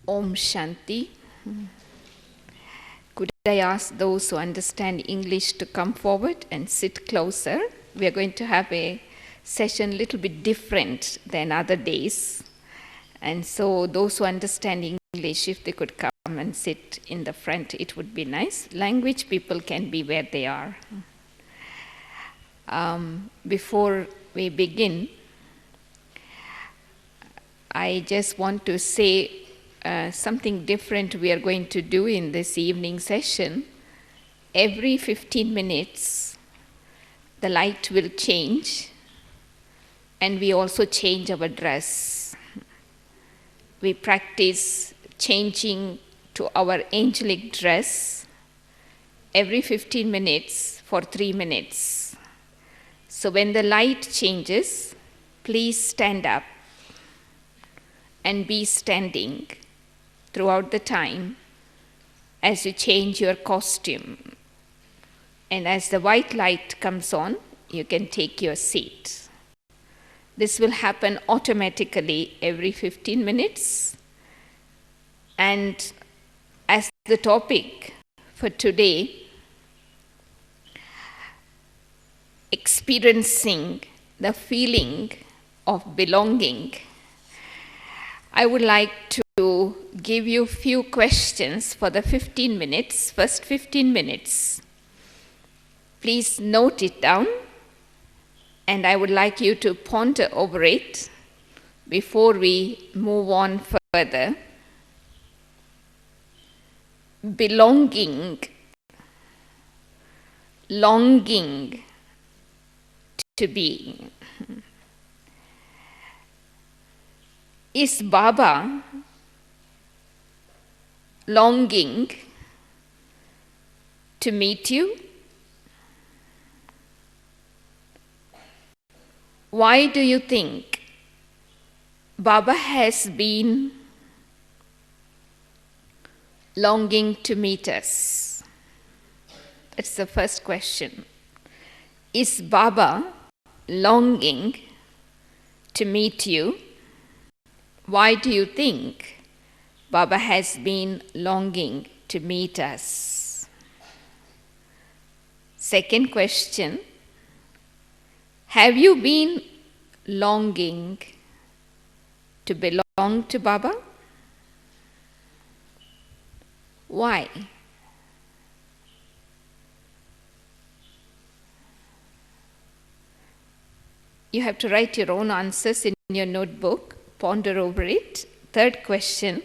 Om Shanti. Could I ask those who understand English to come forward and sit closer? We are going to have a session a little bit different than other days. And so those who understand English, if they could come and sit in the front, it would be nice. Language people can be where they are. Before we begin, I just want to say something different we are going to do in this evening session. Every 15 minutes, the light will change, and we also change our dress. We practice changing to our angelic dress every 15 minutes for 3 minutes. So when the light changes, please stand up and be standing throughout the time as you change your costume. And as the white light comes on, you can take your seat. This will happen automatically every 15 minutes. And as the topic for today, experiencing the feeling of belonging, I would like to give you a few questions for the 15 minutes, first 15 minutes. Please note it down, and I would like you to ponder over it before we move on further. Belonging, longing to be. Is Baba longing to meet you? Why do you think Baba has been longing to meet us? That's the first question. Is Baba longing to meet you? Why do you think Baba has been longing to meet us? Second question, have you been longing to belong to Baba? Why? You have to write your own answers in your notebook. Ponder over it. Third question,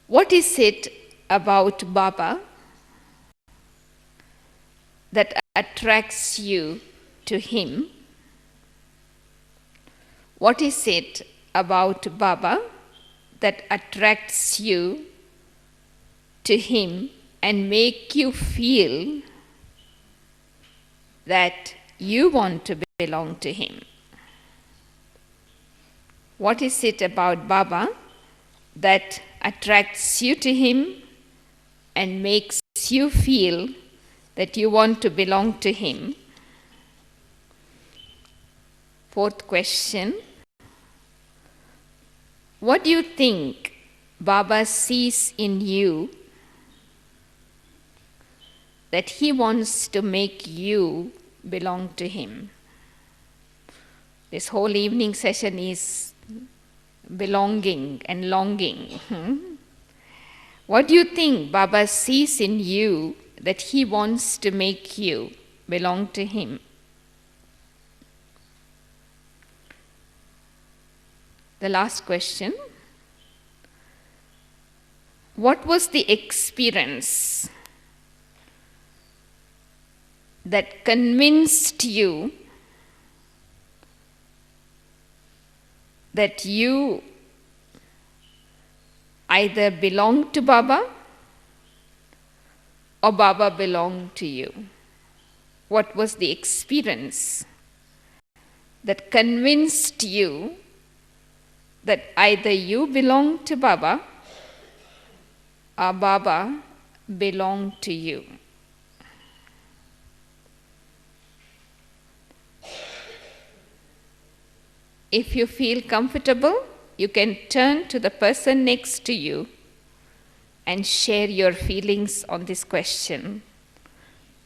what is it about Baba that attracts you to him? What is it about Baba that attracts you to him and make you feel that you want to belong to him? What is it about Baba that attracts you to him and makes you feel that you want to belong to him? Fourth question, what do you think Baba sees in you that he wants to make you belong to him? This whole evening session is belonging and longing. What do you think Baba sees in you that he wants to make you belong to him? The last question, what was the experience that convinced you that you either belong to Baba or Baba belonged to you? What was the experience that convinced you that either you belong to Baba or Baba belonged to you? If you feel comfortable, you can turn to the person next to you and share your feelings on this question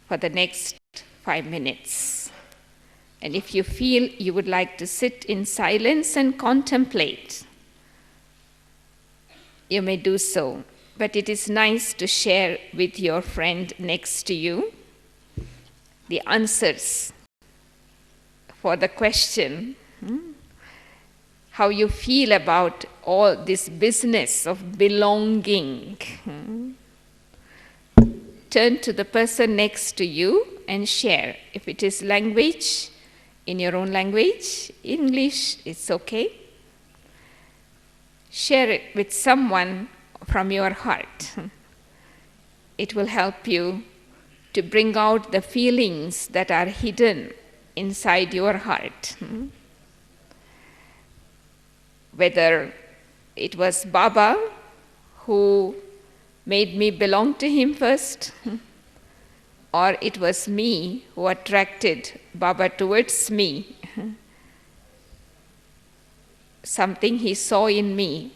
for the next 5 minutes. And if you feel you would like to sit in silence and contemplate, you may do so. But it is nice to share with your friend next to you the answers for the question, how you feel about all this business of belonging. Turn to the person next to you and share. If it is language, in your own language, English, it's okay. Share it with someone from your heart. It will help you to bring out the feelings that are hidden inside your heart. Whether it was Baba who made me belong to him first, or it was me who attracted Baba towards me. Something he saw in me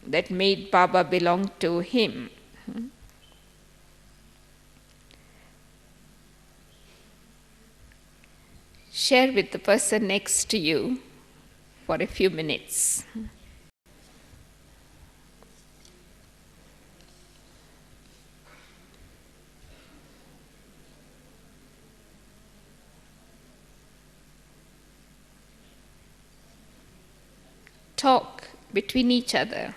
that made Baba belong to him. Share with the person next to you for a few minutes. Talk between each other,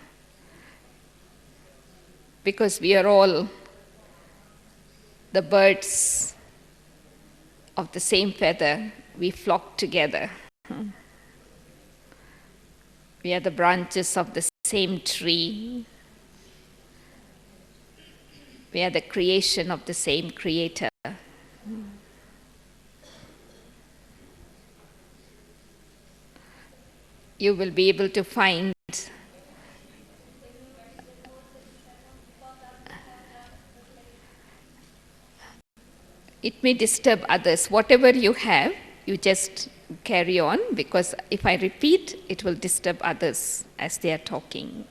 because we are all the birds of the same feather. We flock together. We are the branches of the same tree. We are the creation of the same Creator. You will be able to find it may disturb others. Whatever you have, you just carry on, because if I repeat, it will disturb others as they are talking.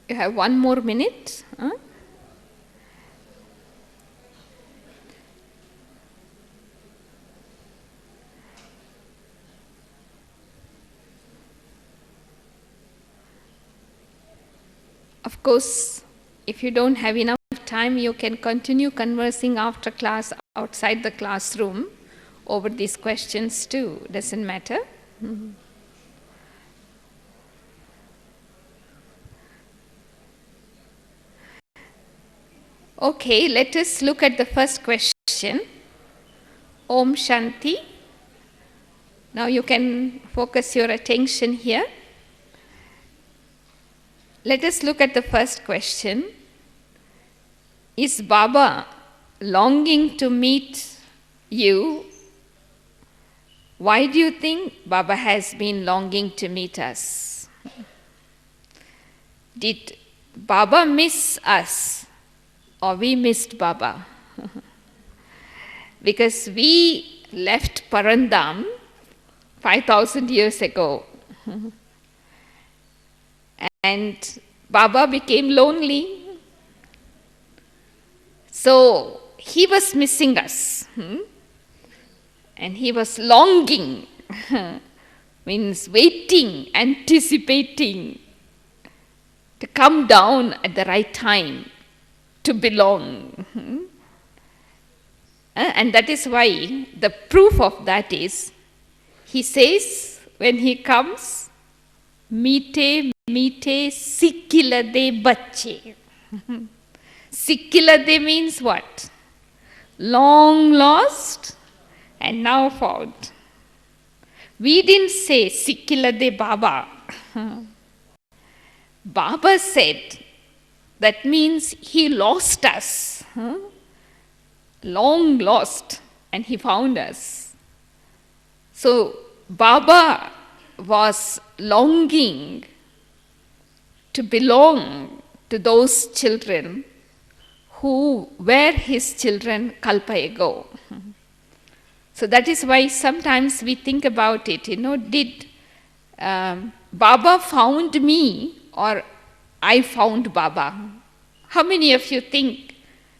You have 1 more minute. Of course, if you don't have enough time, you can continue conversing after class, outside the classroom, over these questions too. Doesn't matter. Okay, let us look at the first question. Om Shanti. Now you can focus your attention here. Let us look at the first question. Is Baba longing to meet you? Why do you think Baba has been longing to meet us? Did Baba miss us, or we missed Baba? Because we left Parandam 5,000 years ago. And Baba became lonely. So he was missing us. And he was longing, means waiting, anticipating to come down at the right time, to belong. And that is why the proof of that is, he says when he comes, Meete meete sikkilade bacche. Sikkilade means what? Long lost and now found. We didn't say Sikkilade Baba. Baba said that means he lost us. Long lost and he found us. So Baba was longing to belong to those children who were his children kalpa ago. So that is why sometimes we think about it, did Baba found me or I found Baba? How many of you think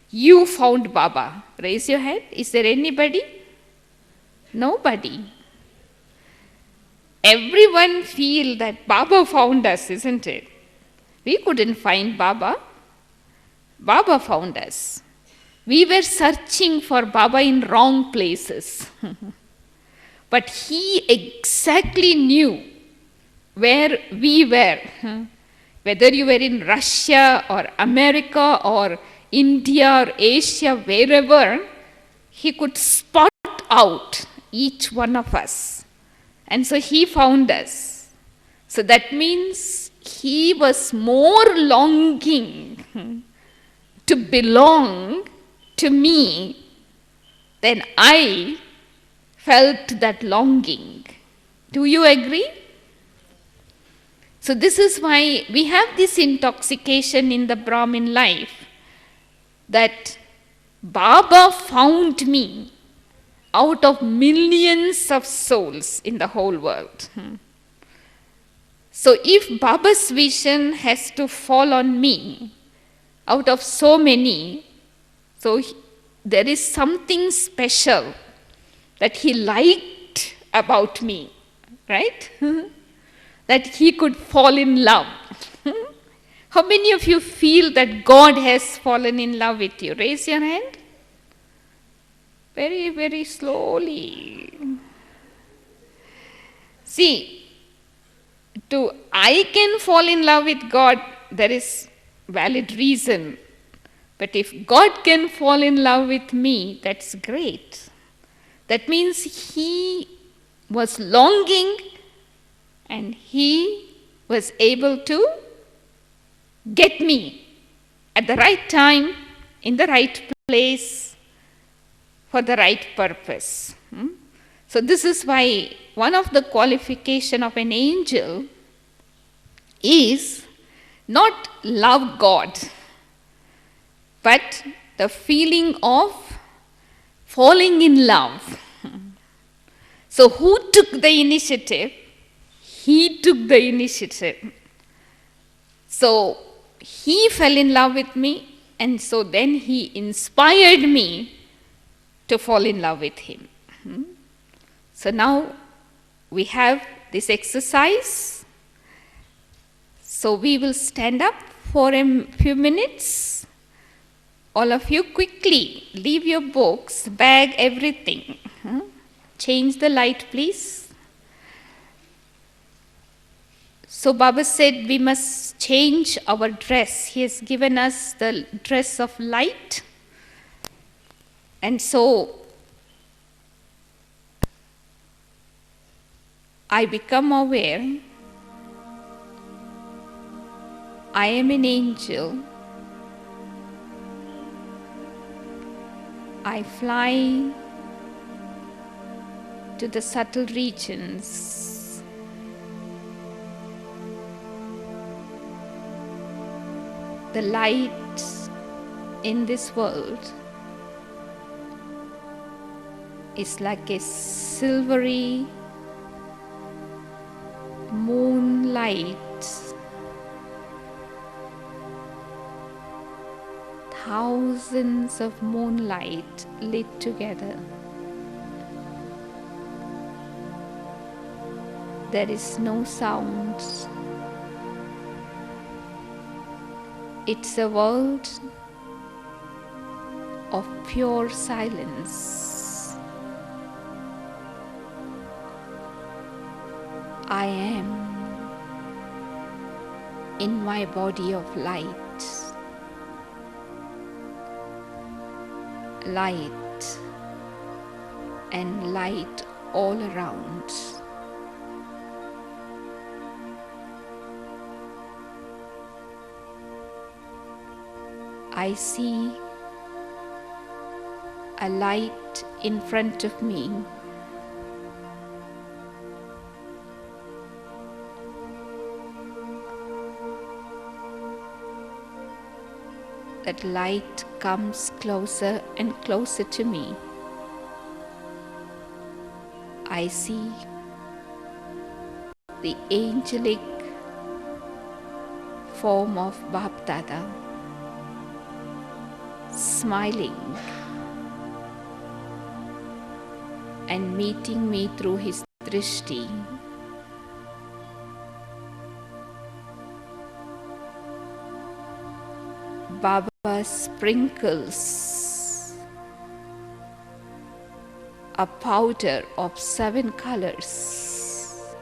you found Baba? Raise your hand. Is there anybody? Nobody. Everyone feel that Baba found us, isn't it? We couldn't find Baba. Baba found us. We were searching for Baba in wrong places. But he exactly knew where we were. Whether you were in Russia or America or India or Asia, wherever, he could spot out each one of us. And so he found us. So that means he was more longing to belong to me than I felt that longing. Do you agree? So this is why we have this intoxication in the Brahmin life, that Baba found me out of millions of souls in the whole world. So if Baba's vision has to fall on me out of so many, so there is something special that he liked about me, right? That he could fall in love. How many of you feel that God has fallen in love with you? Raise your hand. Very, very slowly. See, I can fall in love with God, there is valid reason. But if God can fall in love with me, that's great. That means he was longing and he was able to get me at the right time, in the right place, for the right purpose. So this is why one of the qualifications of an angel is not love God, but the feeling of falling in love. So who took the initiative? He took the initiative. So he fell in love with me, and so then he inspired me to fall in love with him. So now we have this exercise. So we will stand up for a few minutes. All of you quickly leave your books, bag, everything. Change the light, please. So Baba said we must change our dress. He has given us the dress of light. And so I become aware I am an angel. I fly to the subtle regions. The light in this world is like a silvery moonlight, thousands of moonlight lit together. There is no sound. It's a world of pure silence. I am in my body of light. Light and light all around. I see a light in front of me. That light comes closer and closer to me. I see the angelic form of Bapdada smiling and meeting me through his drishti. Baba sprinkles a powder of 7 colors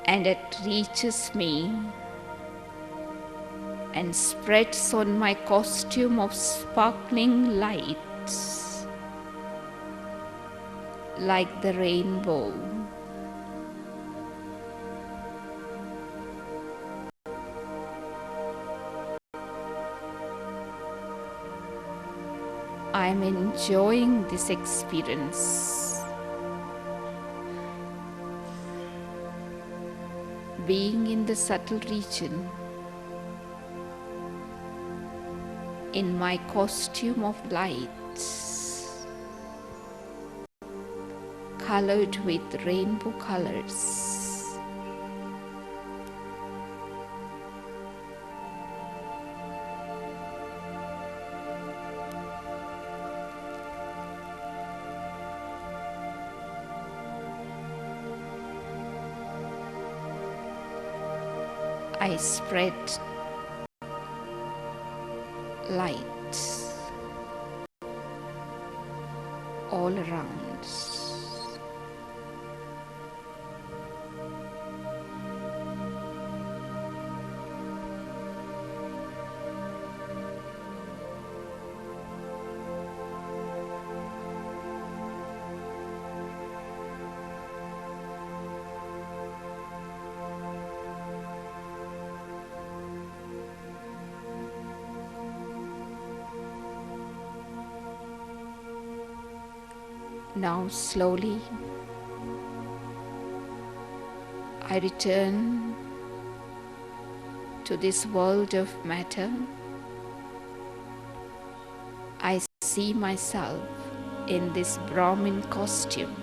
and it reaches me and spreads on my costume of sparkling lights like the rainbow. I am enjoying this experience, being in the subtle region, in my costume of light, colored with rainbow colors. I spread light all around. Now slowly I return to this world of matter. I see myself in this Brahmin costume.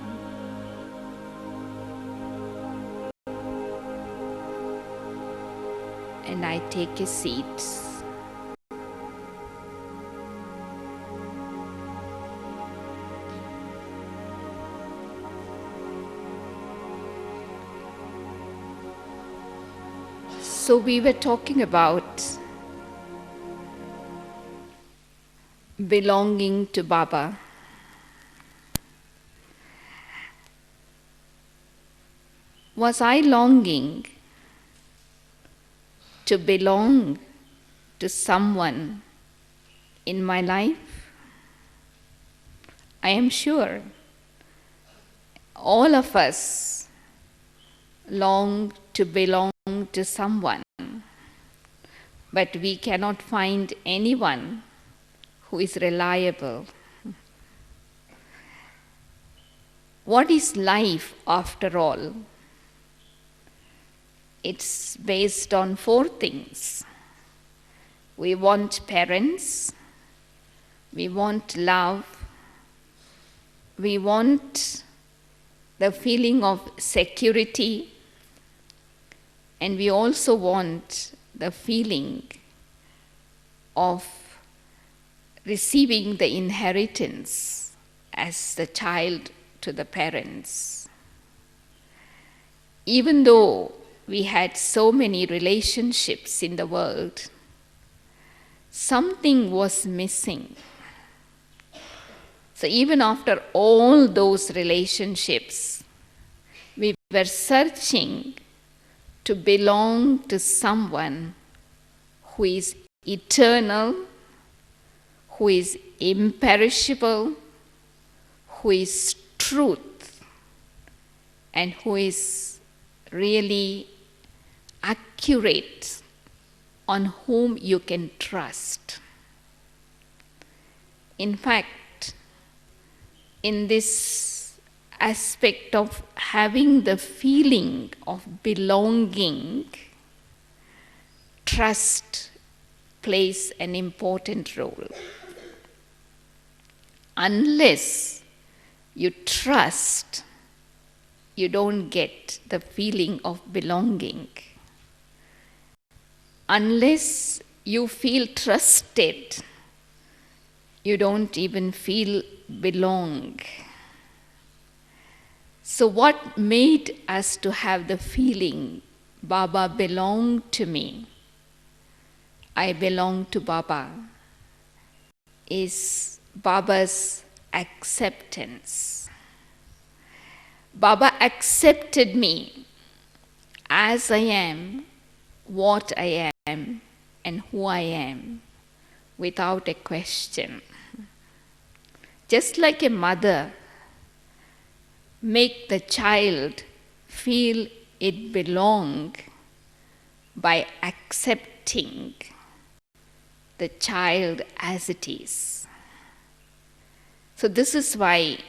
And I take a seat. So we were talking about belonging to Baba. Was I longing to belong to someone in my life? I am sure all of us long to belong to someone, but we cannot find anyone who is reliable. What is life after all? It's based on 4 things. We want parents, we want love, we want the feeling of security, and we also want the feeling of receiving the inheritance as the child to the parents. Even though we had so many relationships in the world, something was missing. So even after all those relationships, we were searching to belong to someone who is eternal, who is imperishable, who is truth, and who is really accurate, on whom you can trust. In fact, in this aspect of having the feeling of belonging, trust plays an important role. Unless you trust, you don't get the feeling of belonging. Unless you feel trusted, you don't even feel belong. So what made us to have the feeling, Baba belonged to me, I belong to Baba, is Baba's acceptance. Baba accepted me as I am, what I am, and who I am, without a question. Just like a mother make the child feel it belong by accepting the child as it is. So this is why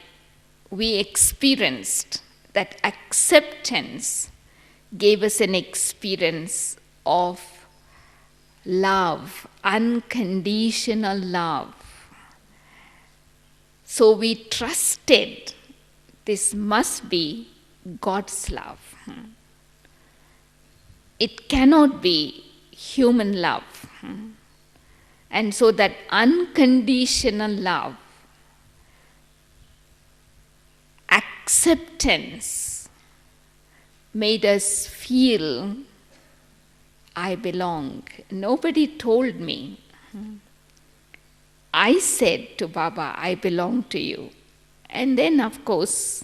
we experienced that acceptance gave us an experience of love, unconditional love. So we trusted this must be God's love. It cannot be human love. And so that unconditional love, acceptance, made us feel I belong. Nobody told me. I said to Baba, I belong to you. And then, of course,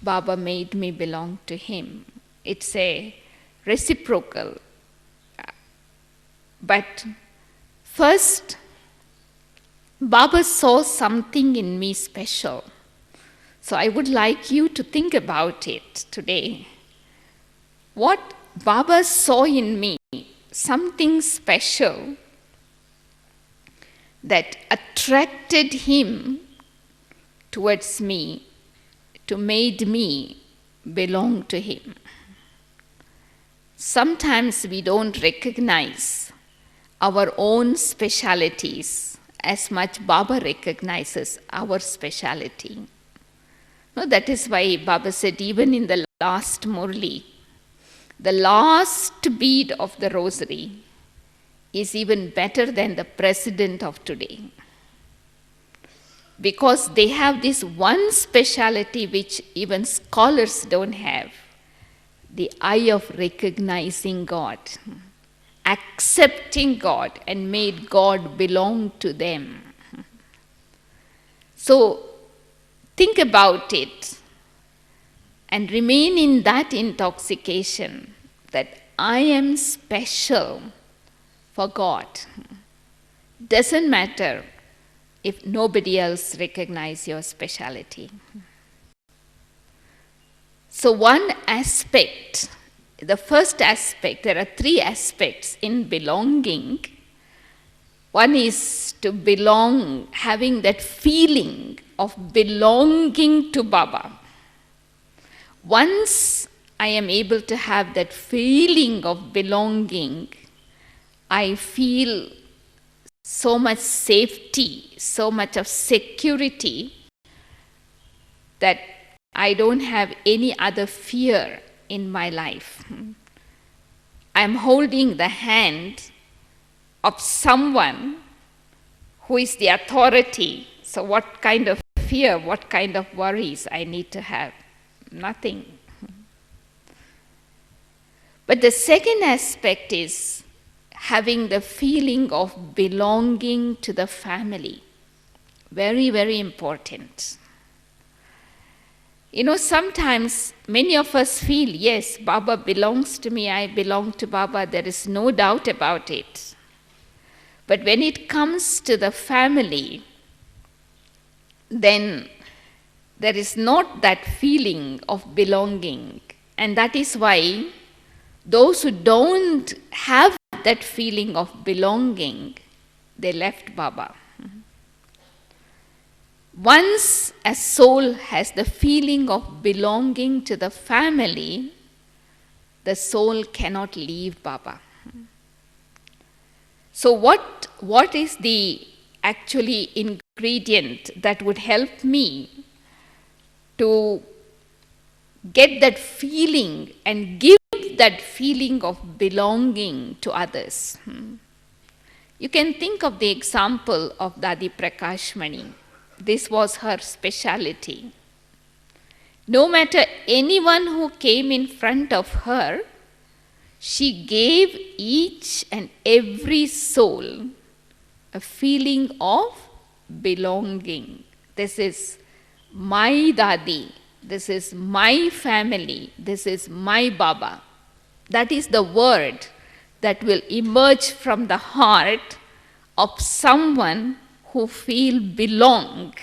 Baba made me belong to him. It's a reciprocal. But first, Baba saw something in me special. So I would like you to think about it today. What Baba saw in me, something special that attracted him towards me, to made me belong to him. Sometimes we don't recognize our own specialities as much Baba recognizes our speciality. No, that is why Baba said even in the last Murli, the last bead of the rosary is even better than the president of today. Because they have this one speciality which even scholars don't have, the eye of recognizing God, accepting God, and made God belong to them. So think about it and remain in that intoxication that I am special for God. Doesn't matter if nobody else recognizes your speciality. So one aspect, the first aspect, there are three aspects in belonging. One is to belong, having that feeling of belonging to Baba. Once I am able to have that feeling of belonging, I feel so much safety, so much of security that I don't have any other fear in my life. I'm holding the hand of someone who is the authority. So what kind of fear, what kind of worries I need to have? Nothing. But the second aspect is having the feeling of belonging to the family. Very, very important. Sometimes many of us feel, yes, Baba belongs to me, I belong to Baba, there is no doubt about it. But when it comes to the family, then there is not that feeling of belonging. And that is why those who don't have that feeling of belonging, they left Baba. Once a soul has the feeling of belonging to the family, the soul cannot leave Baba. So what is the actually ingredient that would help me to get that feeling and give that feeling of belonging to others? You can think of the example of Dadi Prakashmani. This was her speciality. No matter anyone who came in front of her, she gave each and every soul a feeling of belonging. This is my Dadi. This is my family. This is my Baba. That is the word that will emerge from the heart of someone who feel belong.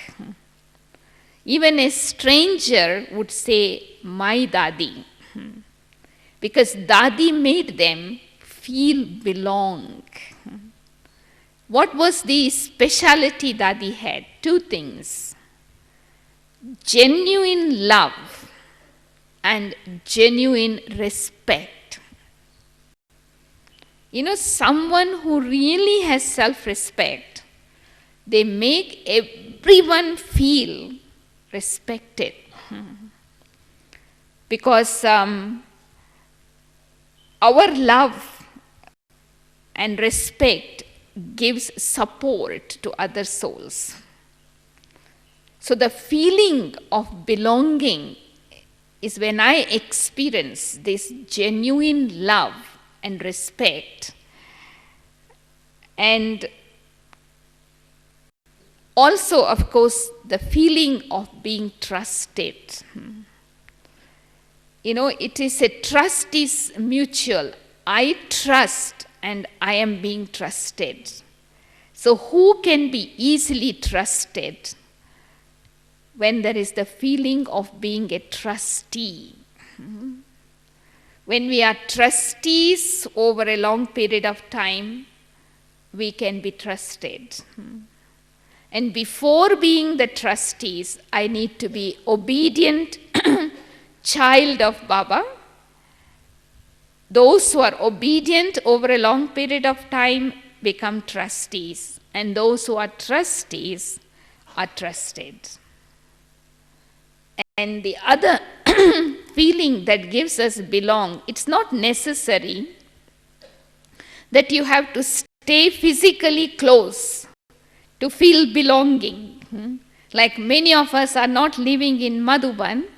Even a stranger would say, my Dadi, because Dadi made them feel belong. What was the speciality Dadi had? Two things: genuine love and genuine respect. Someone who really has self-respect, they make everyone feel respected. Because our love and respect gives support to other souls. So the feeling of belonging is when I experience this genuine love and respect, and also, of course, the feeling of being trusted. It is a trust is mutual. I trust and I am being trusted. So who can be easily trusted? When there is the feeling of being a trustee. When we are trustees over a long period of time, we can be trusted. And before being the trustees, I need to be obedient child of Baba. Those who are obedient over a long period of time become trustees. And those who are trustees are trusted. And the other feeling that gives us belong, it's not necessary that you have to stay physically close to feel belonging. Like many of us are not living in Madhuban.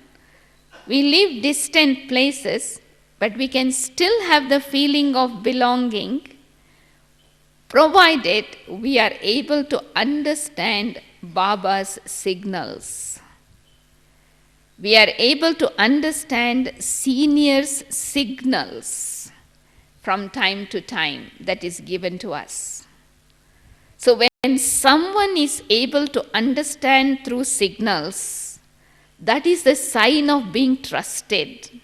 We live distant places, but we can still have the feeling of belonging, provided we are able to understand Baba's signals. We are able to understand seniors' signals from time to time that is given to us. So when someone is able to understand through signals, that is the sign of being trusted.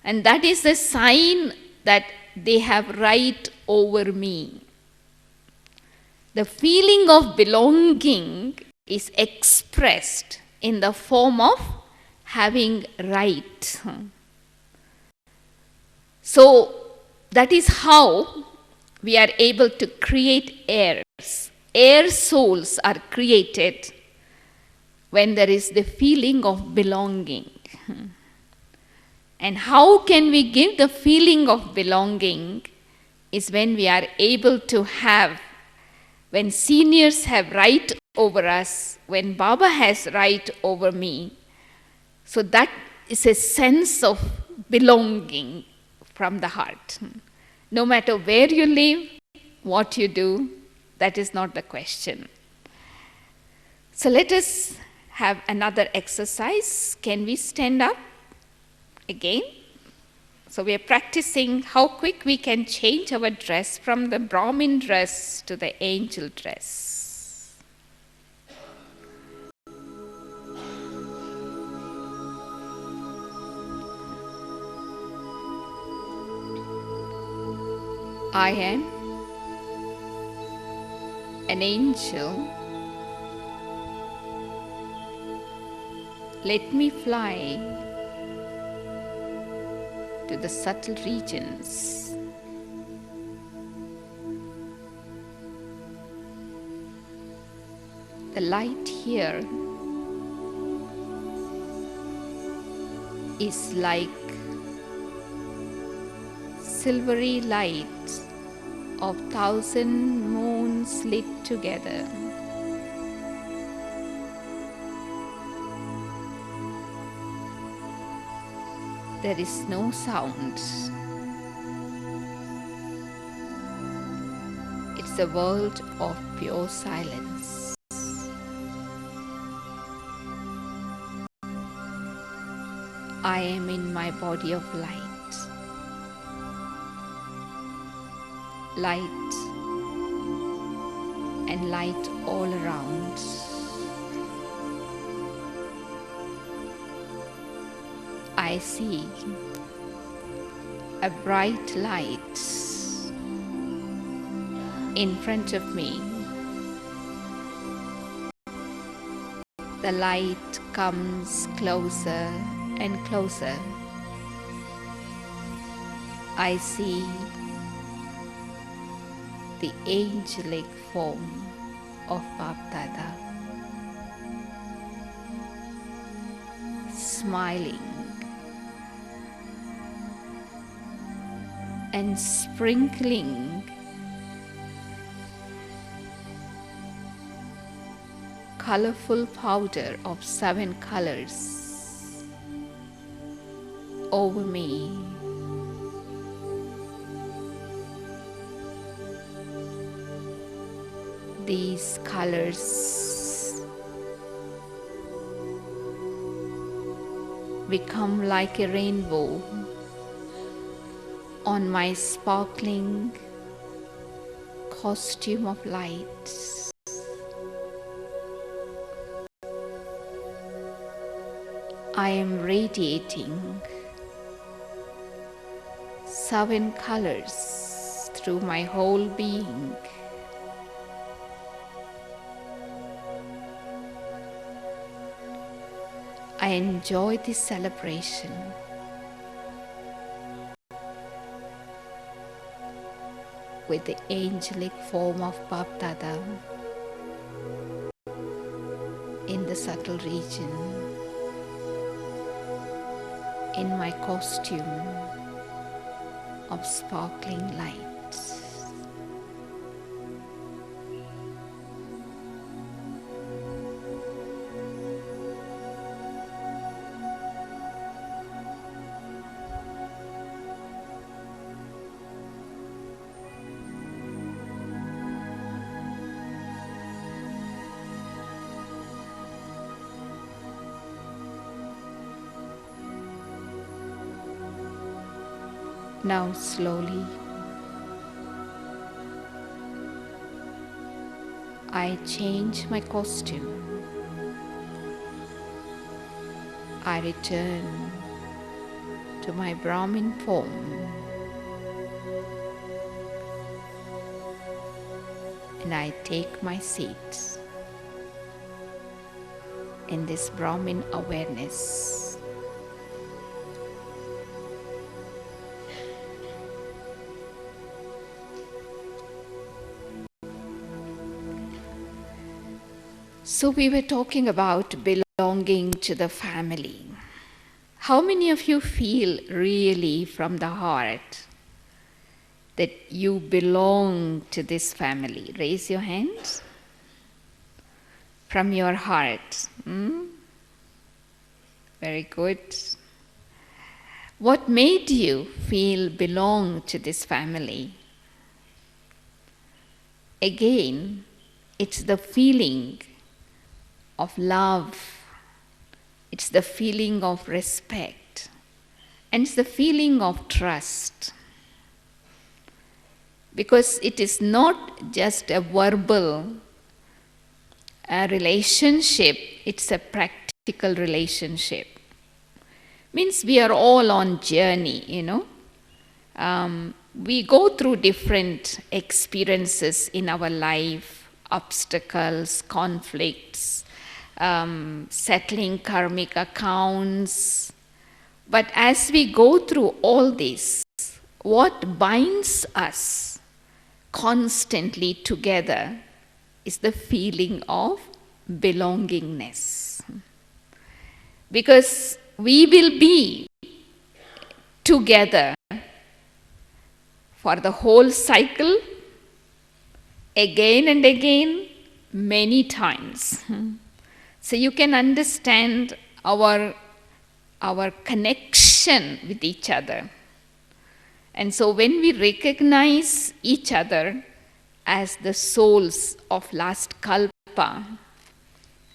And that is the sign that they have right over me. The feeling of belonging is expressed in the form of having right. So that is how we are able to create heirs. Heir souls are created when there is the feeling of belonging. And how can we give the feeling of belonging is when we are able to have, when seniors have right over us, when Baba has right over me. So that is a sense of belonging from the heart. No matter where you live, what you do, that is not the question. So let us have another exercise. Can we stand up again? So we are practicing how quick we can change our dress from the Brahmin dress to the angel dress. I am an angel. Let me fly to the subtle regions. The light here is like silvery light of 1,000 moons lit together. There is no sound. It's a world of pure silence. I am in my body of light. Light and light all around. I see a bright light in front of me. The light comes closer and closer. I see the angelic form of Bapdada, smiling and sprinkling colorful powder of 7 colors over me. These colors become like a rainbow on my sparkling costume of light. I am radiating 7 colors through my whole being. I enjoy this celebration. With the angelic form of Bapdada in the subtle region, in my costume of sparkling light. Now slowly, I change my costume. I return to my Brahmin form. And I take my seat in this Brahmin awareness. So we were talking about belonging to the family. How many of you feel really from the heart that you belong to this family? Raise your hands. From your heart. Very good. What made you feel belong to this family? Again, it's the feeling of love, it's the feeling of respect, and it's the feeling of trust. Because it is not just a verbal relationship, it's a practical relationship. Means we are all on journey, we go through different experiences in our life, obstacles, conflicts, settling karmic accounts. But as we go through all this, what binds us constantly together is the feeling of belongingness. Because we will be together for the whole cycle, again and again, many times. So you can understand our connection with each other. And so when we recognize each other as the souls of last kalpa,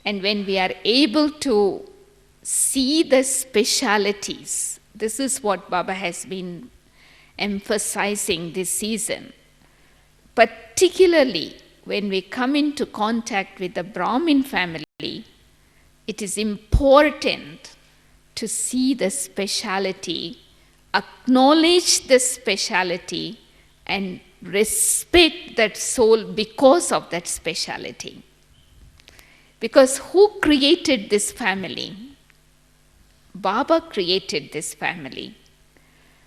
and when we are able to see the specialities, this is what Baba has been emphasizing this season. Particularly when we come into contact with the Brahmin family, it is important to see the speciality, acknowledge the speciality, and respect that soul because of that speciality. Because who created this family? Baba created this family.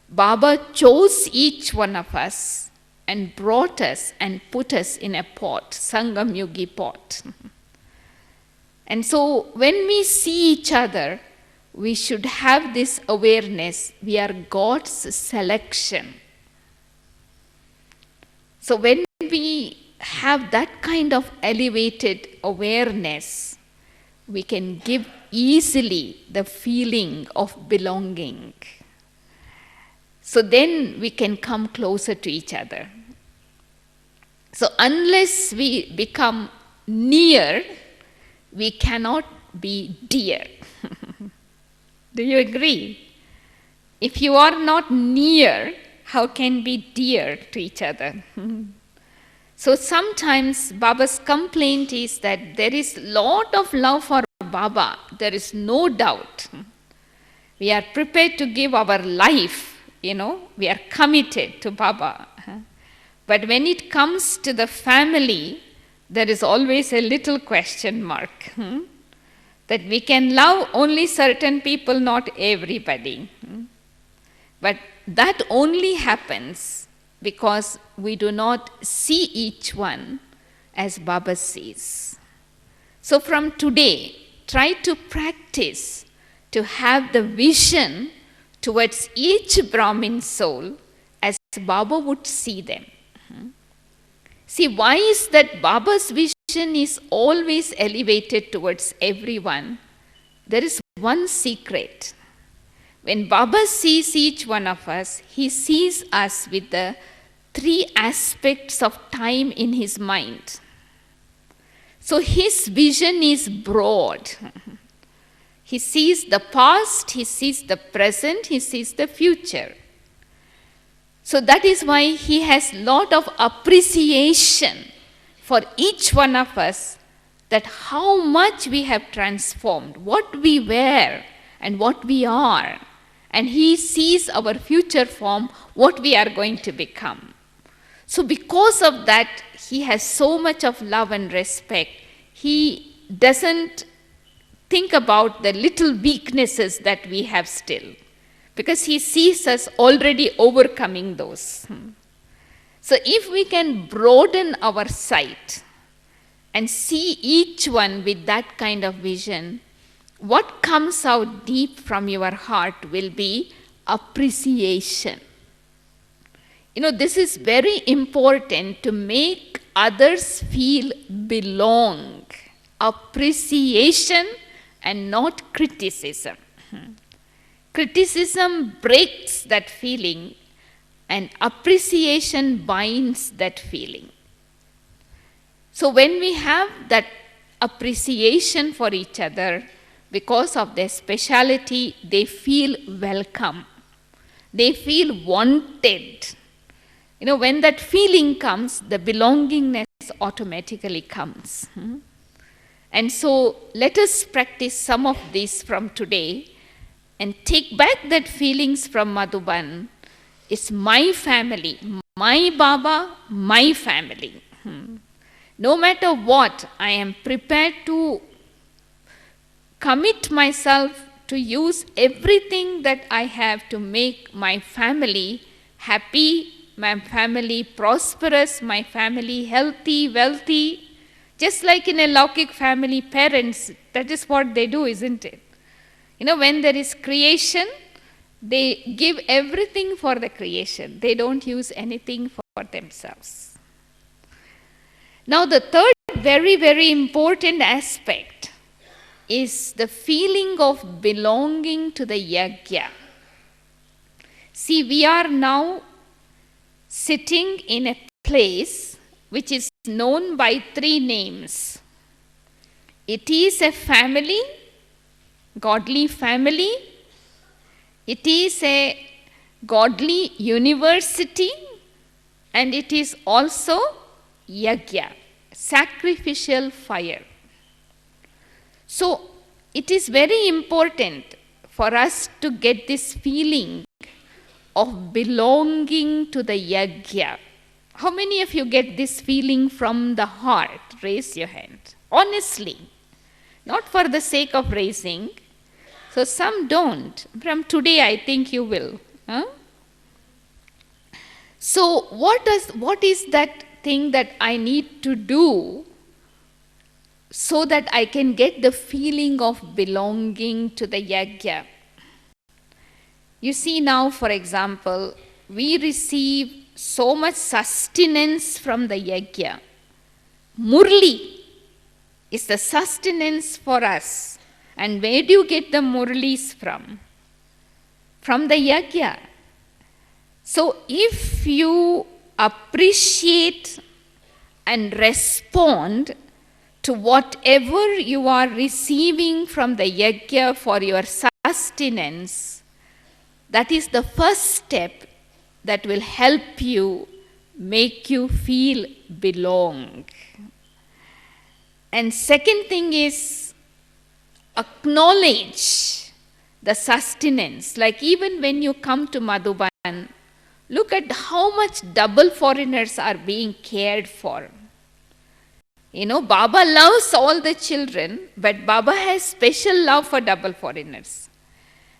Baba chose each one of us and brought us and put us in a pot, Sangam Yugi pot. And so when we see each other, we should have this awareness, we are God's selection. So when we have that kind of elevated awareness, we can give easily the feeling of belonging. So then we can come closer to each other. So unless we become near, we cannot be dear. Do you agree? If you are not near, how can we be dear to each other? So sometimes Baba's complaint is that there is a lot of love for Baba. There is no doubt. We are prepared to give our life, we are committed to Baba. But when it comes to the family, there is always a little question mark. That we can love only certain people, not everybody. But that only happens because we do not see each one as Baba sees. So from today, try to practice to have the vision towards each Brahmin soul as Baba would see them. See, why is that Baba's vision is always elevated towards everyone? There is one secret. When Baba sees each one of us, he sees us with the three aspects of time in his mind. So his vision is broad. He sees the past, he sees the present, he sees the future. So that is why he has a lot of appreciation for each one of us, that how much we have transformed, what we were and what we are. And he sees our future form, what we are going to become. So because of that, he has so much of love and respect. He doesn't think about the little weaknesses that we have still, because he sees us already overcoming those. So if we can broaden our sight and see each one with that kind of vision, what comes out deep from your heart will be appreciation. This is very important to make others feel belong. Appreciation and not criticism. criticism breaks that feeling, and appreciation binds that feeling. So when we have that appreciation for each other, because of their speciality, they feel welcome. They feel wanted. When that feeling comes, the belongingness automatically comes. And so let us practice some of this from today and take back that feelings from Madhuban. It's my family, my Baba, my family. No matter what, I am prepared to commit myself to use everything that I have to make my family happy, my family prosperous, my family healthy, wealthy. Just like in a Laukik family, parents, that is what they do, isn't it? When there is creation, they give everything for the creation. They don't use anything for themselves. Now the third very, very important aspect is the feeling of belonging to the yajna. See, we are now sitting in a place which is known by 3 names. It is a family, godly family. It is a godly university, and it is also yajna, sacrificial fire. So it is very important for us to get this feeling of belonging to the yajna. How many of you get this feeling from the heart? Raise your hand. Honestly, not for the sake of raising. So some don't. From today, I think you will. So what is that thing that I need to do so that I can get the feeling of belonging to the yajna? You see now, for example, we receive so much sustenance from the yajna. Murli is the sustenance for us. And where do you get the murlis from? From the yajna. So if you appreciate and respond to whatever you are receiving from the yajna for your sustenance, that is the first step that will help you, make you feel belong. And second thing is acknowledge the sustenance. Like even when you come to Madhuban, look at how much double foreigners are being cared for. Baba loves all the children, but Baba has special love for double foreigners.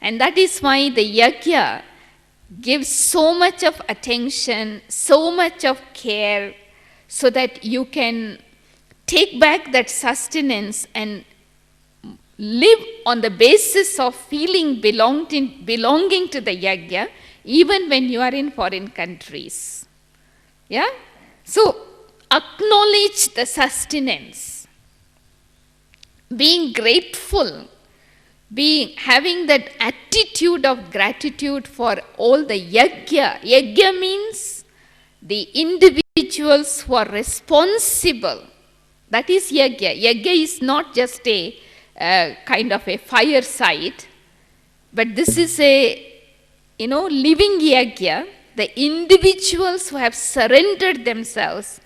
And that is why the yajna gives so much of attention, so much of care, so that you can take back that sustenance and live on the basis of feeling belonging to the yajna, even when you are in foreign countries. Yeah? So, acknowledge the sustenance. Being grateful, having that attitude of gratitude for all the yajna. Yajna means the individuals who are responsible. That is yajna. Yajna is not just a kind of a fireside, but this is a living yajna. The individuals who have surrendered themselves,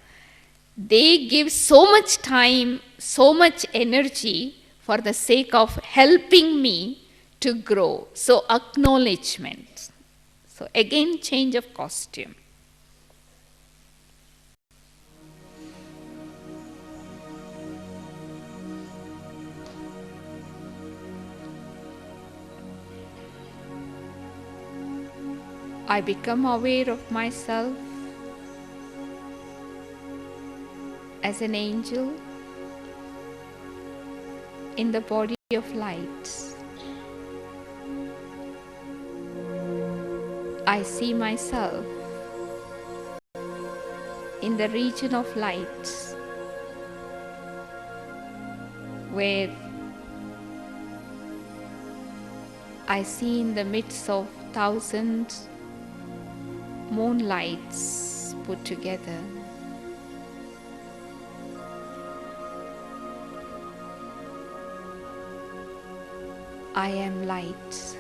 they give so much time, so much energy for the sake of helping me to grow. So acknowledgement. So again, change of costume. I become aware of myself as an angel in the body of light. I see myself in the region of light where I see in the midst of thousands moonlights put together, I am light,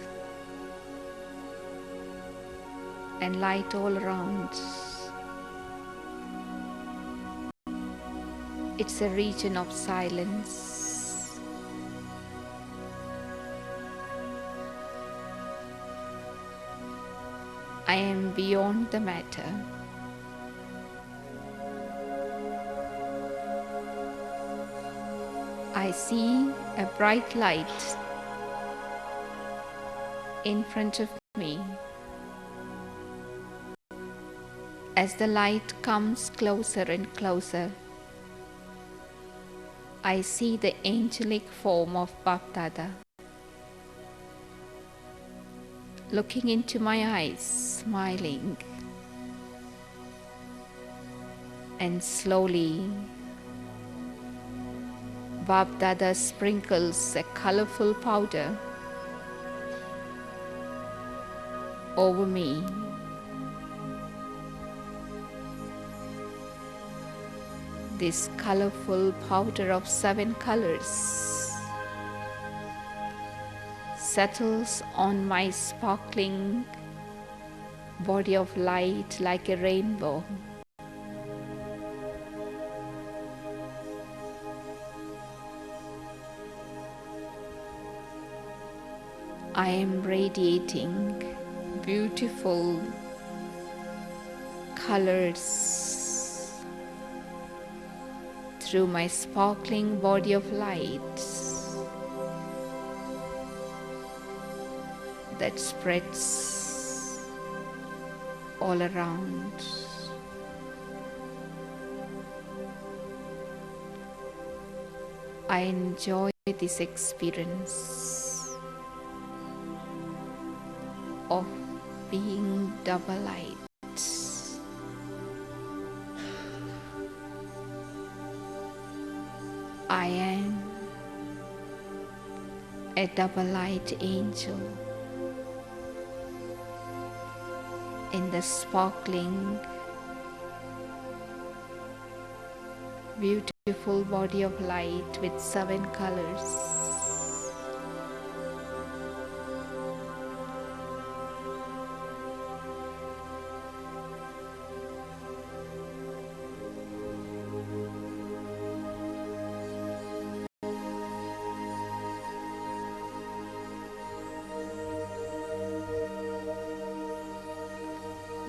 and light all around. It's a region of silence. I am beyond the matter. I see a bright light in front of me. As the light comes closer and closer, I see the angelic form of Bapdada looking into my eyes, smiling. And slowly, Bapdada sprinkles a colorful powder over me. This colorful powder of 7 colors settles on my sparkling body of light like a rainbow. I am radiating beautiful colors through my sparkling body of light that spreads all around. I enjoy this experience of being double light. I am a double light angel in the sparkling, beautiful body of light with 7 colors.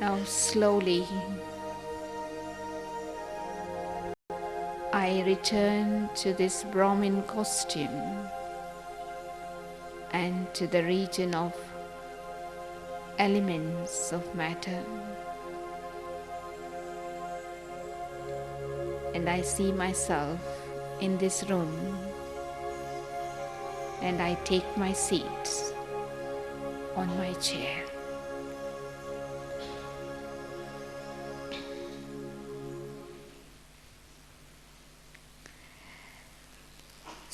Now slowly, I return to this Brahmin costume and to the region of elements of matter. And I see myself in this room, and I take my seat on my chair.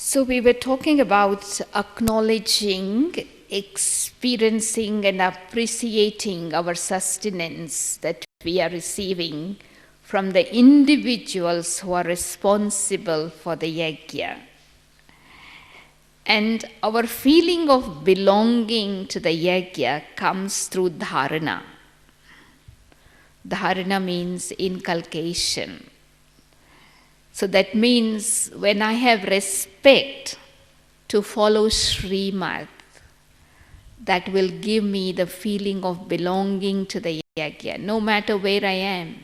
So we were talking about acknowledging, experiencing and appreciating our sustenance that we are receiving from the individuals who are responsible for the yajna. And our feeling of belonging to the yajna comes through dharana. Dharana means inculcation. So that means when I have respect to follow Srimad, that will give me the feeling of belonging to the yajna, no matter where I am.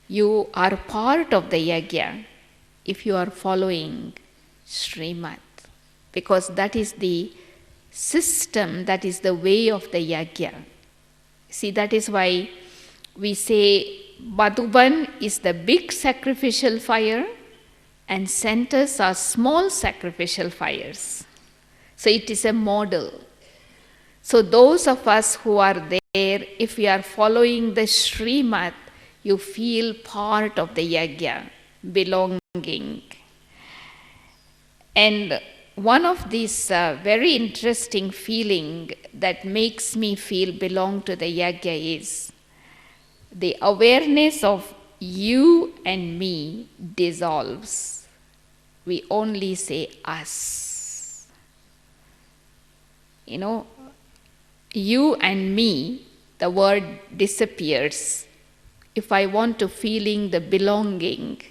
You are part of the yajna if you are following Srimad, because that is the system, that is the way of the yajna. See, that is why we say Madhuban is the big sacrificial fire and centers are small sacrificial fires. So it is a model. So those of us who are there, if we are following the Srimad, you feel part of the yajna, belonging. And one of these very interesting feeling that makes me feel belong to the yajna is the awareness of you and me dissolves. We only say us. You and me, the word disappears. If I want to feeling the belonging,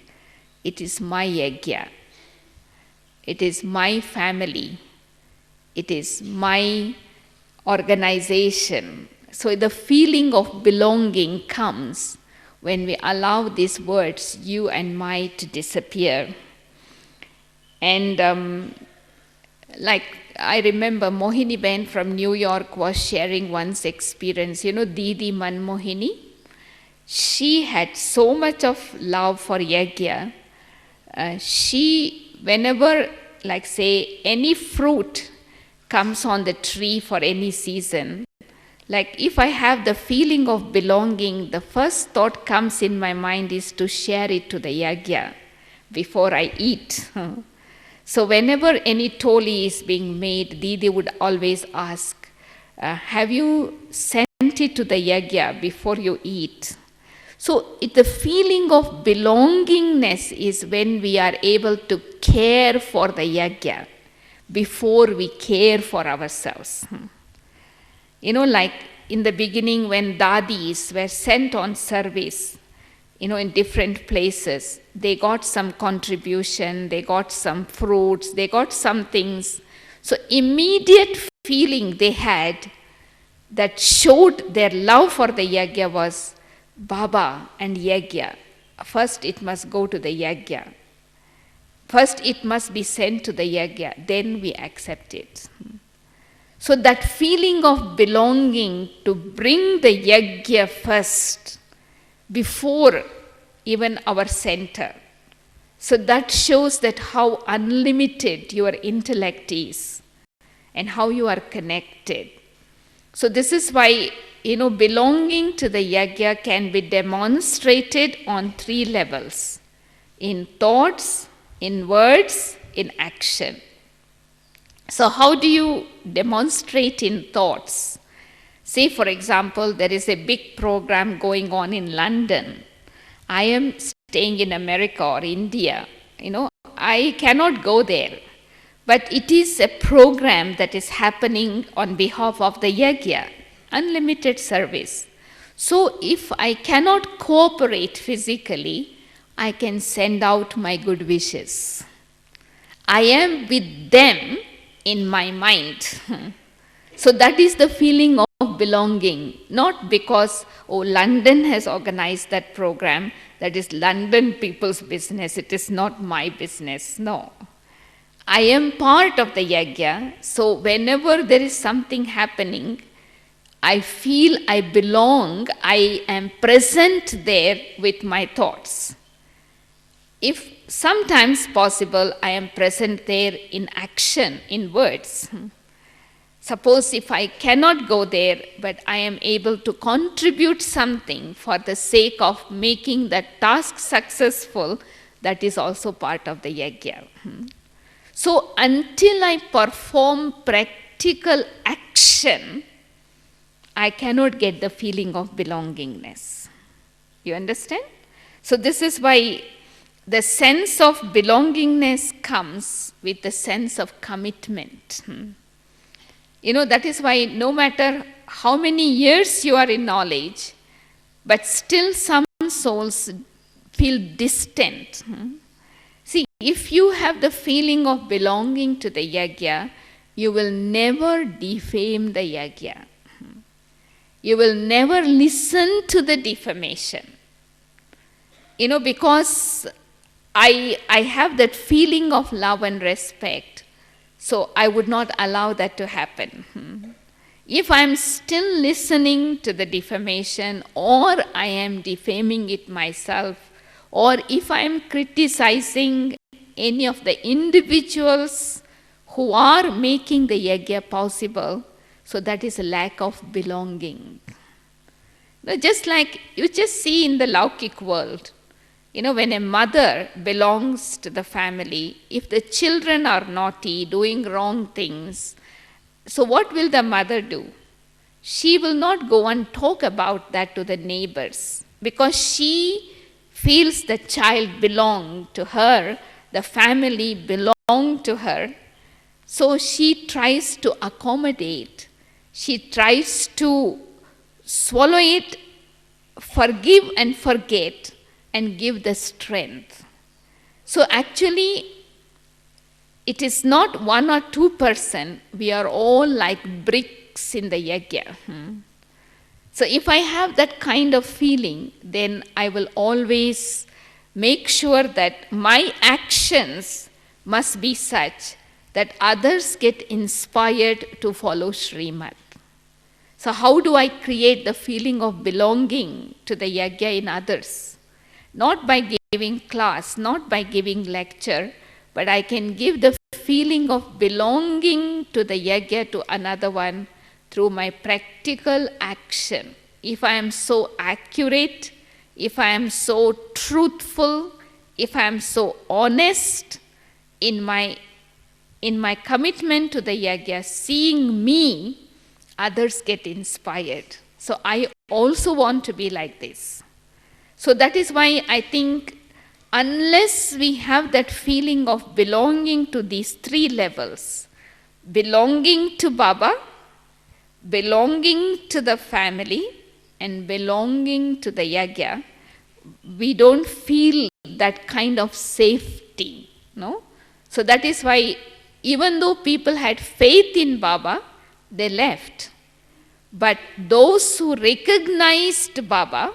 it is my yajna. It is my family. It is my organization. So the feeling of belonging comes when we allow these words, you and my, to disappear. And like I remember Mohini Ben from New York was sharing once experience. Didi Manmohini? She had so much of love for yajna. She, whenever, like say, any fruit comes on the tree for any season, like if I have the feeling of belonging, the first thought comes in my mind is to share it to the yajna before I eat. So whenever any toli is being made, Didi would always ask, have you sent it to the yajna before you eat? So the feeling of belongingness is when we are able to care for the yajna before we care for ourselves. Like in the beginning when dadis were sent on service, in different places, they got some contribution, they got some fruits, they got some things. So immediate feeling they had that showed their love for the yajna was Baba and yajna. First it must go to the yajna. First it must be sent to the yajna, then we accept it. So that feeling of belonging to bring the yajna first before even our center. So that shows that how unlimited your intellect is and how you are connected. So this is why, belonging to the yajna can be demonstrated on 3 levels: in thoughts, in words, in action. So how do you demonstrate in thoughts? Say, for example, there is a big program going on in London. I am staying in America or India. I cannot go there. But it is a program that is happening on behalf of the yajna, unlimited service. So if I cannot cooperate physically, I can send out my good wishes. I am with them in my mind. So that is the feeling of belonging, not because, London has organized that program, that is London people's business, it is not my business. No. I am part of the yajna, so whenever there is something happening, I feel I belong, I am present there with my thoughts. If sometimes possible, I am present there in action, in words. Suppose if I cannot go there, but I am able to contribute something for the sake of making that task successful, that is also part of the yajna. So until I perform practical action, I cannot get the feeling of belongingness. You understand? So this is why the sense of belongingness comes with the sense of commitment. That is why no matter how many years you are in knowledge, but still some souls feel distant. See, if you have the feeling of belonging to the yajna, you will never defame the yajna. You will never listen to the defamation. Because I have that feeling of love and respect, so I would not allow that to happen. If I am still listening to the defamation, or I am defaming it myself, or if I am criticizing any of the individuals who are making the yajna possible, so that is a lack of belonging. Just like you just see in the Laukik world, When a mother belongs to the family, if the children are naughty, doing wrong things, so what will the mother do? She will not go and talk about that to the neighbors because she feels the child belonged to her, the family belonged to her. So she tries to accommodate. She tries to swallow it, forgive and forget, and give the strength. So actually, it is not 1 or 2%. We are all like bricks in the yagya. So if I have that kind of feeling, then I will always make sure that my actions must be such that others get inspired to follow Srimad. So how do I create the feeling of belonging to the yagya in others? Not by giving class, not by giving lecture, but I can give the feeling of belonging to the yagya to another one through my practical action. If I am so accurate, if I am so truthful, if I am so honest in my commitment to the yagya, seeing me, others get inspired. So I also want to be like this. So that is why I think unless we have that feeling of belonging to these 3 levels, belonging to Baba, belonging to the family, and belonging to the yagya, we don't feel that kind of safety. No? So that is why even though people had faith in Baba, they left. But those who recognized Baba,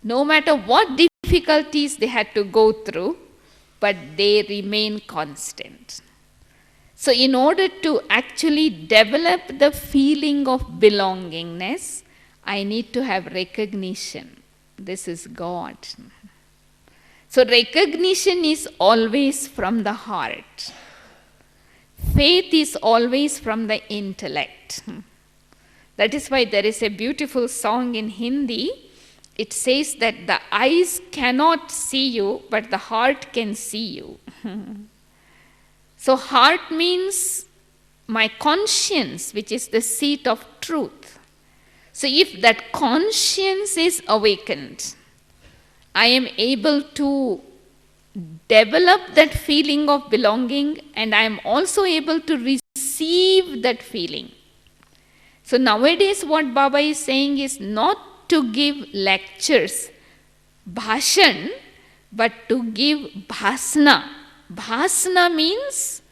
no matter what difficulties they had to go through, but they remain constant. So in order to actually develop the feeling of belongingness, I need to have recognition. This is God. So recognition is always from the heart. Faith is always from the intellect. That is why there is a beautiful song in Hindi. It says that the eyes cannot see you, but the heart can see you. So heart means my conscience, which is the seat of truth. So if that conscience is awakened, I am able to develop that feeling of belonging, and I am also able to receive that feeling. So nowadays what Baba is saying is not to give lectures, bhashan, but to give bhasna. Bhasna means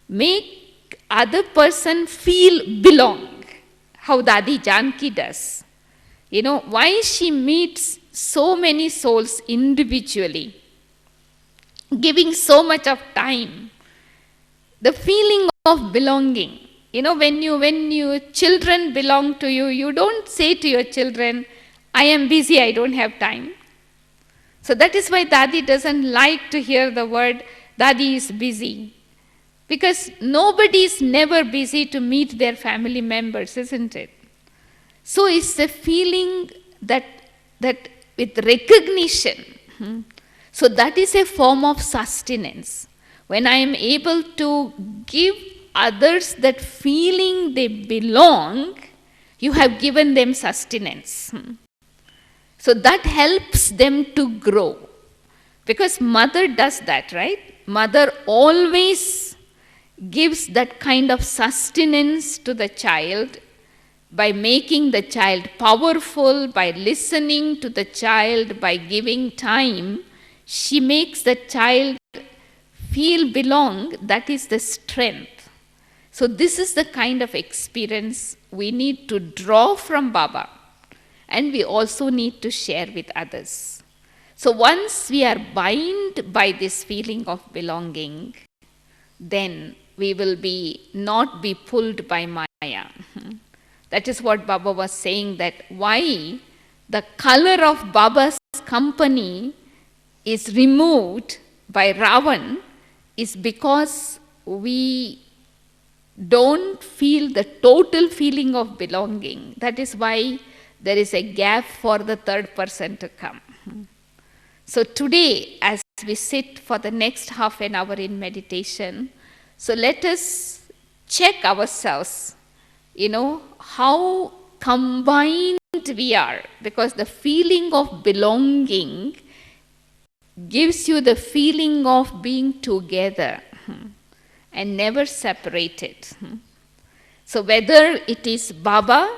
make other person feel belong. How Dadi Janki does. Why she meets so many souls individually, giving so much of time. The feeling of belonging. When your children belong to you, you don't say to your children, I am busy, I don't have time. So that is why Dadi doesn't like to hear the word, Dadi is busy. Because nobody is never busy to meet their family members, isn't it? So it's a feeling that with recognition, so that is a form of sustenance. When I am able to give others that feeling they belong, you have given them sustenance. So that helps them to grow. Because mother does that, right? Mother always gives that kind of sustenance to the child by making the child powerful, by listening to the child, by giving time. She makes the child feel belong. That is the strength. So this is the kind of experience we need to draw from Baba, and we also need to share with others. So once we are bound by this feeling of belonging, then we will not be pulled by Maya. That is what Baba was saying, that why the color of Baba's company is removed by Ravan is because we don't feel the total feeling of belonging. That is why there is a gap for the third person to come. So today, as we sit for the next half an hour in meditation, so let us check ourselves, how combined we are, because the feeling of belonging gives you the feeling of being together and never separated. So whether it is Baba,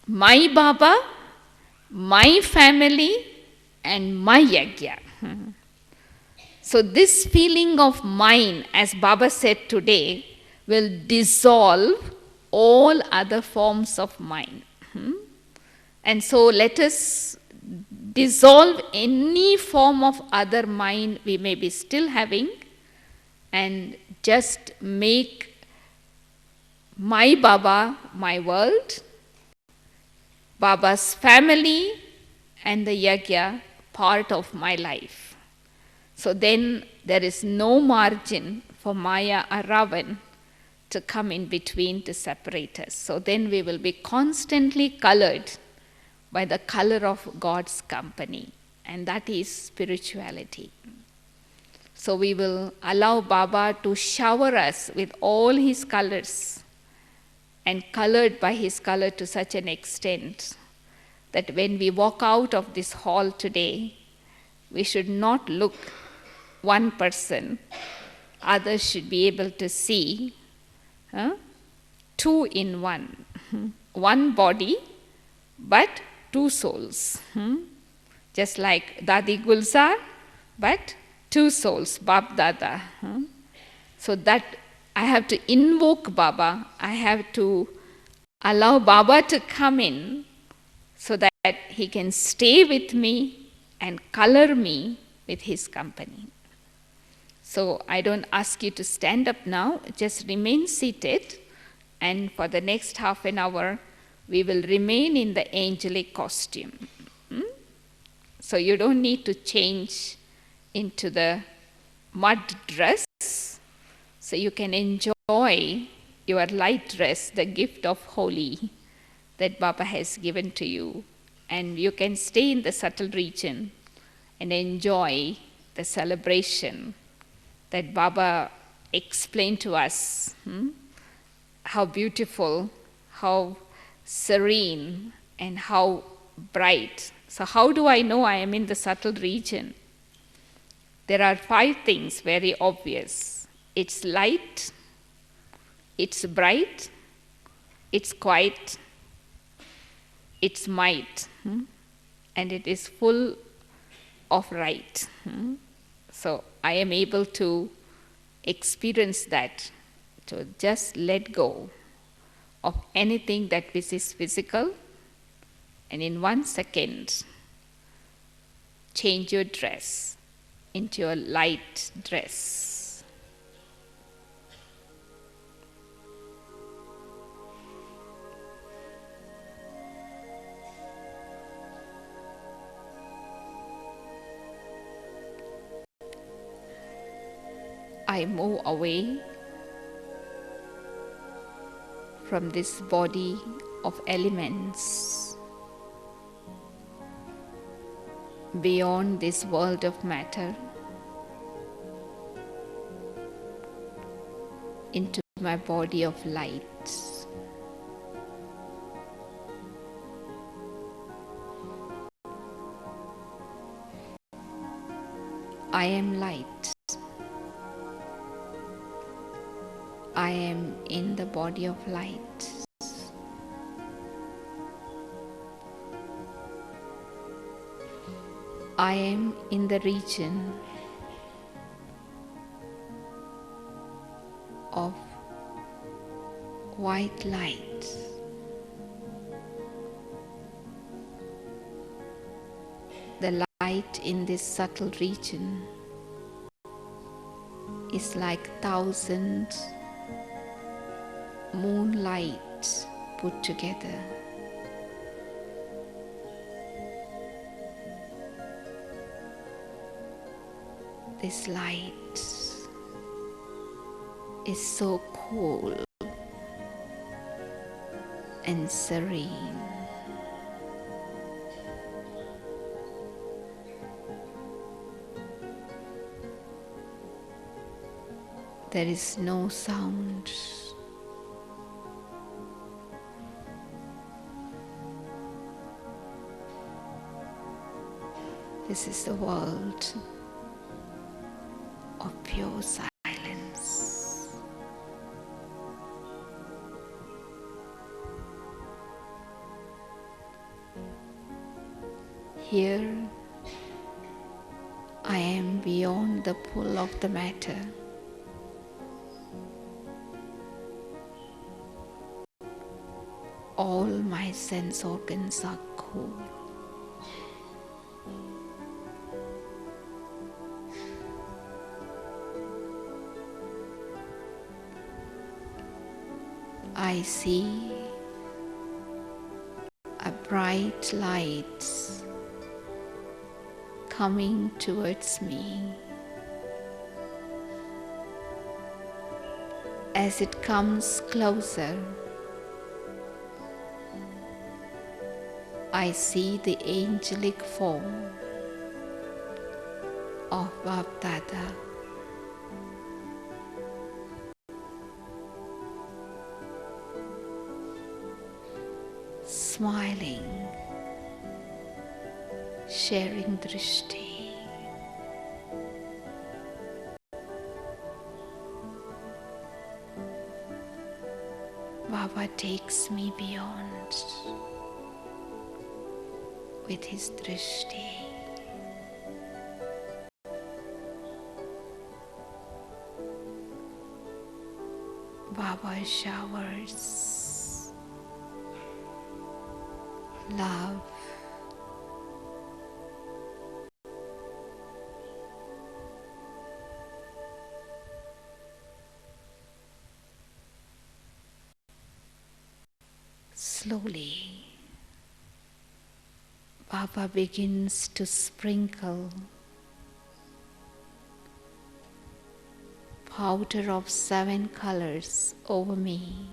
my family, and my yagya. So this feeling of mine, as Baba said today, will dissolve all other forms of mine. And so let us dissolve any form of other mind we may be still having and just make my Baba my world, Baba's family and the yagya part of my life. So then there is no margin for Maya or Ravan to come in between to separate us. So then we will be constantly colored by the color of God's company, and that is spirituality. So we will allow Baba to shower us with all his colors, and colored by his color to such an extent that when we walk out of this hall today, we should not look one person, others should be able to see two in one. One body, but two souls. Just like Dadi Gulzar, but two souls, Bab Dada. So that I have to invoke Baba, I have to allow Baba to come in so that he can stay with me and color me with his company. So I don't ask you to stand up now, just remain seated, and for the next half an hour, we will remain in the angelic costume. So you don't need to change into the mud dress, so you can enjoy your light dress, the gift of holy that Baba has given to you, and you can stay in the subtle region and enjoy the celebration that Baba explained to us. How beautiful, how serene, and how bright. So how do I know I am in the subtle region? There are 5 things very obvious. It's light, it's bright, it's quiet, it's might, and it is full of right. So I am able to experience that, to just let go of anything that is physical, and in 1 second, change your dress into your light dress. I move away from this body of elements, beyond this world of matter, into my body of light. I am light. I am in the body of light. I am in the region of white light. The light in this subtle region is like 1,000 moonlight put together. This light is so cool and serene. there is no sound. This is the world of pure silence. Here I am beyond the pull of the matter. All my sense organs are cool. I see a bright light coming towards me. As it comes closer, I see the angelic form of Bapdada. Smiling, sharing drishti. Baba takes me beyond with his drishti. Baba showers love, slowly Baba begins to sprinkle powder of 7 colors over me.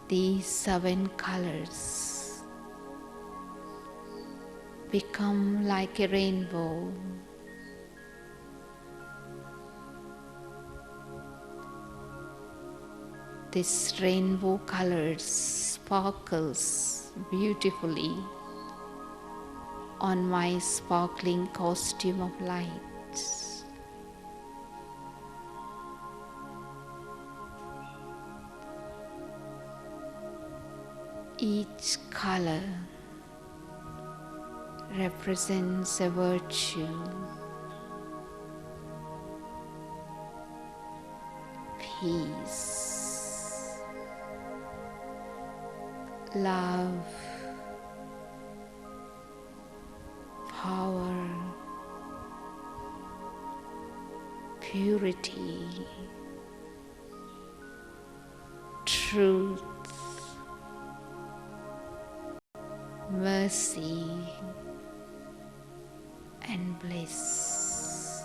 These 7 colors become like a rainbow. This rainbow colors sparkles beautifully on my sparkling costume of light. Each color represents a virtue, peace, love, power, purity, truth, mercy, and bliss.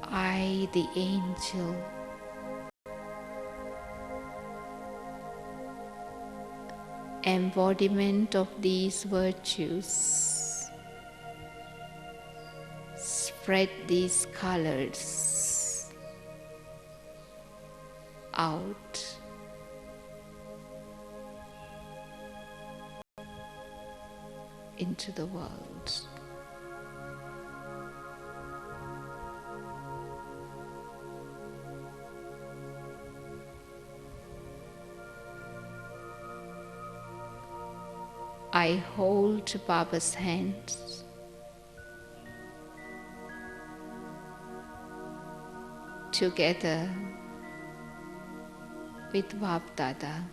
I, the angel, embodiment of these virtues, spread these colors out into the world. I hold Baba's hand together with Bapdada.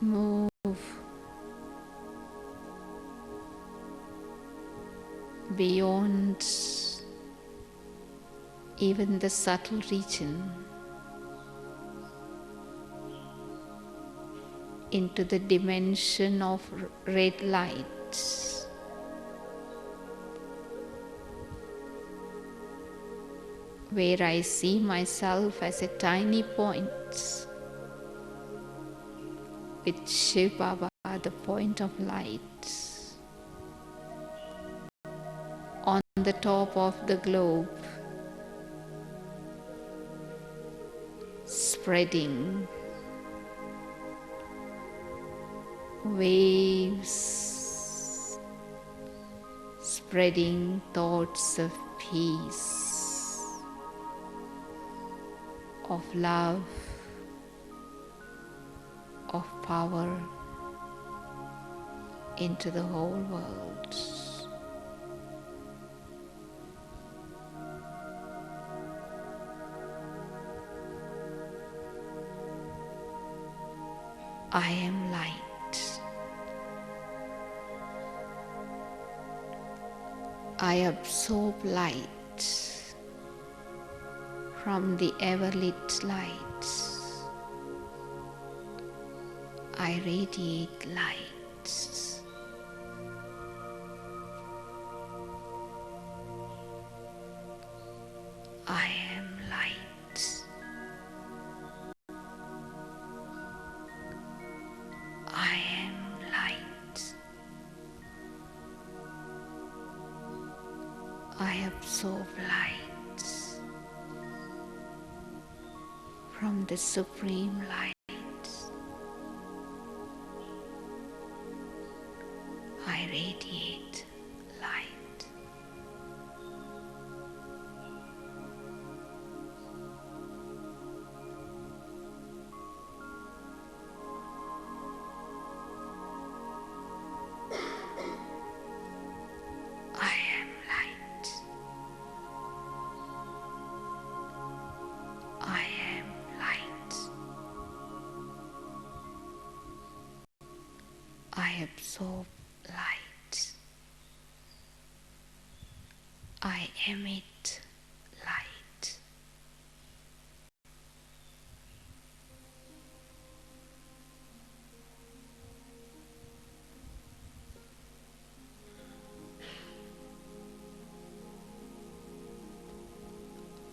Move beyond even the subtle region into the dimension of red light. where I see myself as a tiny point, with Shiv Baba, the point of light, on the top of the globe, spreading waves, spreading thoughts of peace, of love, of power into the whole world. I am light. I absorb light from the ever-lit light. I radiate light. I am light. I am light. I absorb light from the supreme light. I radiate light. I am light. I am light. I absorb light. I emit light.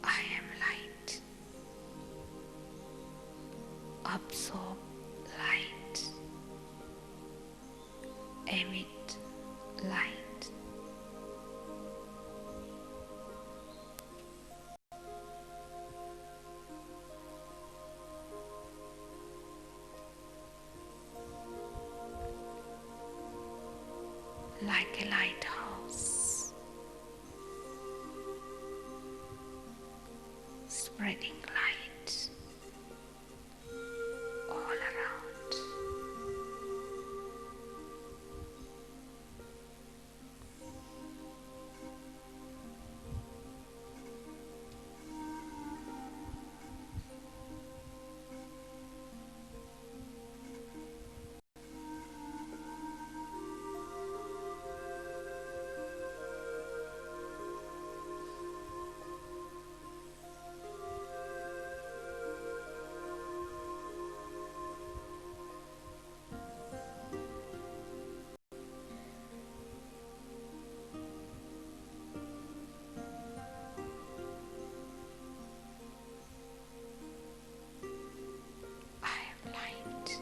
I am light. Absorb light. Emit light. Like a lighthouse, spreading light all around. I am light.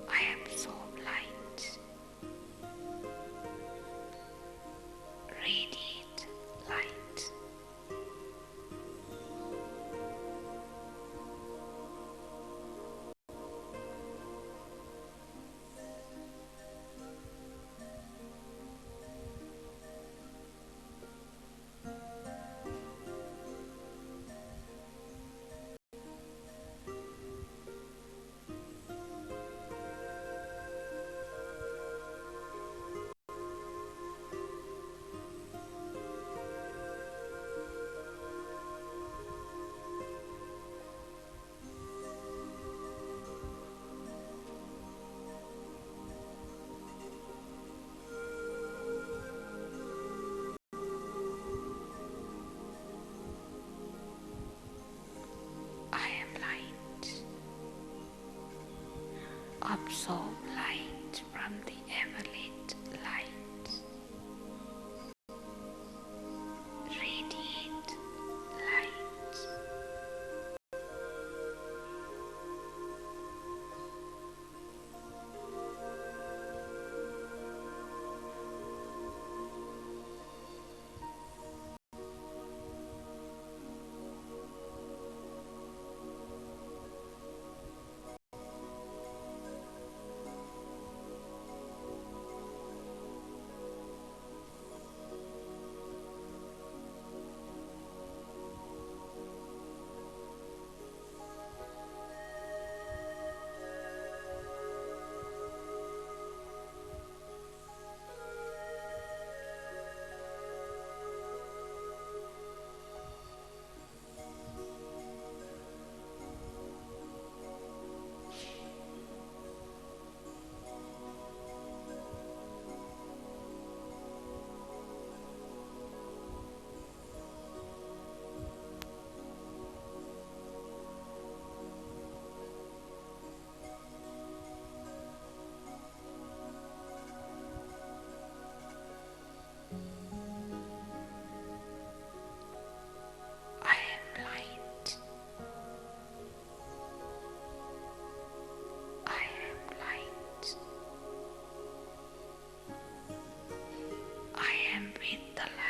I absorb light. Radiate light. I am light. Absorb light from the ever-lit light. with the light.